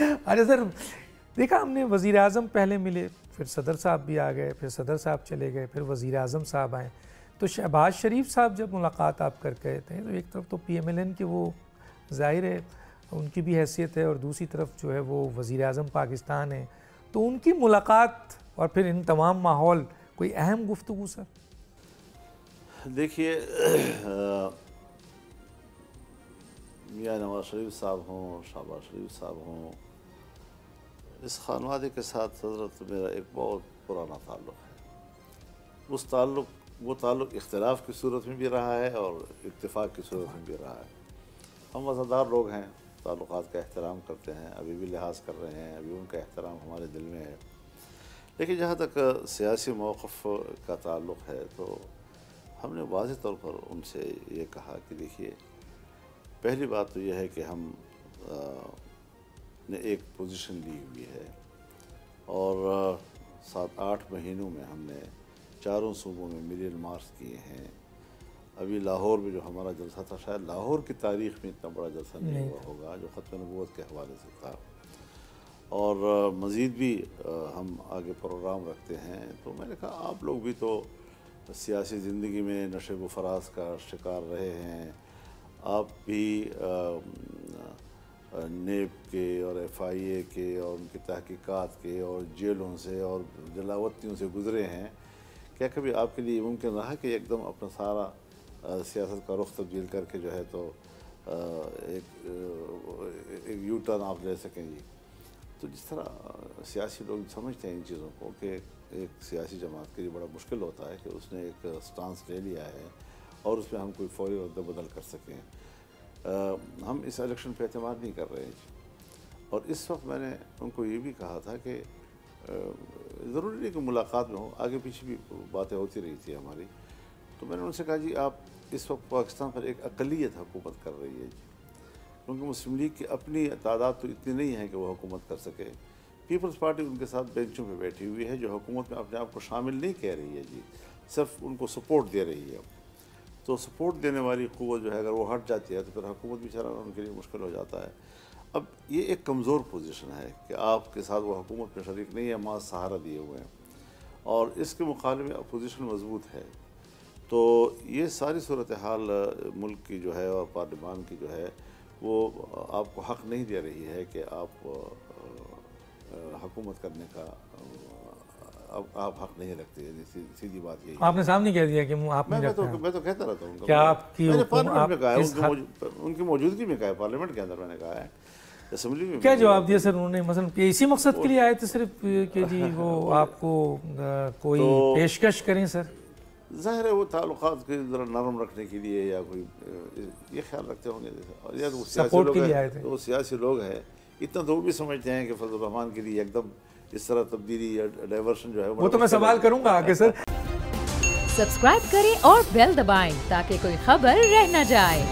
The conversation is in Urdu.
اچھا سر، دیکھا ہم نے وزیر اعظم پہلے ملے، پھر صدر صاحب بھی آ گئے، پھر صدر صاحب چلے گئے، پھر وزیر اعظم صاحب آئے. تو شہباز شریف صاحب جب ملاقات آپ کر گئے تھے تو ایک طرف تو پی ایم ایل این کے وہ ظاہر ہے ان کی بھی حیثیت ہے، اور دوسری طرف جو ہے وہ وزیر اعظم پاکستان ہے، تو ان کی ملاقات اور پھر ان تمام ماحول کوئی اہم گفتگو سر؟ دیکھیے میاں نواز شریف صاحب ہوں، شہباز شریف صاحب ہوں، اس خانوادے کے ساتھ حضرت میرا ایک بہت پرانا تعلق ہے. وہ تعلق اختلاف کی صورت میں بھی رہا ہے اور اتفاق کی صورت میں بھی رہا ہے. ہم وفادار لوگ ہیں، تعلقات کا احترام کرتے ہیں، ابھی بھی لحاظ کر رہے ہیں، ابھی ان کا احترام ہمارے دل میں ہے. لیکن جہاں تک سیاسی موقف کا تعلق ہے تو ہم نے واضح طور پر ان سے یہ کہا کہ دیکھیے، پہلی بات تو یہ ہے کہ ہم نے ایک پوزیشن لی ہوئی ہے اور 7-8 مہینوں میں ہم نے 4 صوبوں میں ملین مارچ کیے ہیں. ابھی لاہور میں جو ہمارا جلسہ تھا، شاید لاہور کی تاریخ میں اتنا بڑا جلسہ نہیں ہوا ہوگا جو ختم نبوت کے حوالے سے تھا. اور مزید بھی ہم آگے پروگرام رکھتے ہیں. تو میں نے کہا آپ لوگ بھی تو سیاسی زندگی میں نشیب و فراز کا شکار رہے ہیں، آپ بھی نیب کے اور ایف آئی اے کے اور ان کی تحقیقات کے اور جیلوں سے اور جلاوطنیوں سے گزرے ہیں. کیا کبھی آپ کے لیے ممکن رہا کہ ایک دم اپنا سارا سیاست کا رخ تبدیل کر کے جو ہے تو ایک یو ٹرن آپ لے سکیں جی؟ تو جس طرح سیاسی لوگ سمجھتے ہیں ان چیزوں کو کہ ایک سیاسی جماعت کے لیے بڑا مشکل ہوتا ہے کہ اس نے ایک سٹانس لے لیا ہے اور اس میں ہم کوئی فوری رد بدل کر سکیں. ہم اس الیکشن پہ اعتماد نہیں کر رہے جی. اور اس وقت میں نے ان کو یہ بھی کہا تھا کہ ضروری نہیں کہ ملاقات میں ہو، آگے پیچھے بھی باتیں ہوتی رہی تھی ہماری. تو میں نے ان سے کہا جی آپ اس وقت پاکستان پر ایک اقلیت حکومت کر رہی ہے جی، کیونکہ مسلم لیگ کی اپنی تعداد تو اتنی نہیں ہے کہ وہ حکومت کر سکے. پیپلز پارٹی ان کے ساتھ بینچوں پہ بیٹھی ہوئی ہے جو حکومت میں اپنے آپ کو شامل نہیں کہہ رہی ہے جی، صرف ان کو سپورٹ دے رہی ہے. تو سپورٹ دینے والی قوت جو ہے اگر وہ ہٹ جاتی ہے تو پھر حکومت بھی چلانا ان کے لیے مشکل ہو جاتا ہے. اب یہ ایک کمزور پوزیشن ہے کہ آپ کے ساتھ وہ حکومت میں شریک نہیں ہے، ماں سہارا دیے ہوئے ہیں، اور اس کے مقابلے میں اپوزیشن مضبوط ہے. تو یہ ساری صورتحال ملک کی جو ہے اور پارلیمان کی جو ہے وہ آپ کو حق نہیں دے رہی ہے کہ آپ حکومت کرنے کا آپ حق نہیں رکھتے. سیدھی بات یہی. آپ نے سامنے کہہ دیا کہ آپ میں تو کہتا رہتا ہوں، کیا آپ کی میں نے پارلیمنٹ میں کہا ہے، ان کی موجودگی میں کہا ہے، پارلیمنٹ کے اندر میں نے کہا ہے، اسمبلی میں. کیا جواب دیا سر انہوں نے؟ مثلا کہ اسی مقصد کے لیے آئے تھے صرف کہ جی وہ آپ کو کوئی پیشکش کریں سر؟ ظاہر ہے وہ تعلقات کے ذرا نرم رکھنے کے لیے یا کوئی یہ خیال رکھتے ہوں گے، یا وہ سپورٹ کے لیے آئے تھے. وہ سیاسی لوگ ہیں، اتنا تو وہ بھی سمجھتے ہیں کہ فضل الرحمان کے لیے ایک دم اس طرح تبدیلی یا ڈائیورشن جو ہے وہ تو میں سوال کروں گا آگے سر. سبسکرائب کریں اور بیل دبائیں تاکہ کوئی خبر رہ نہ جائے.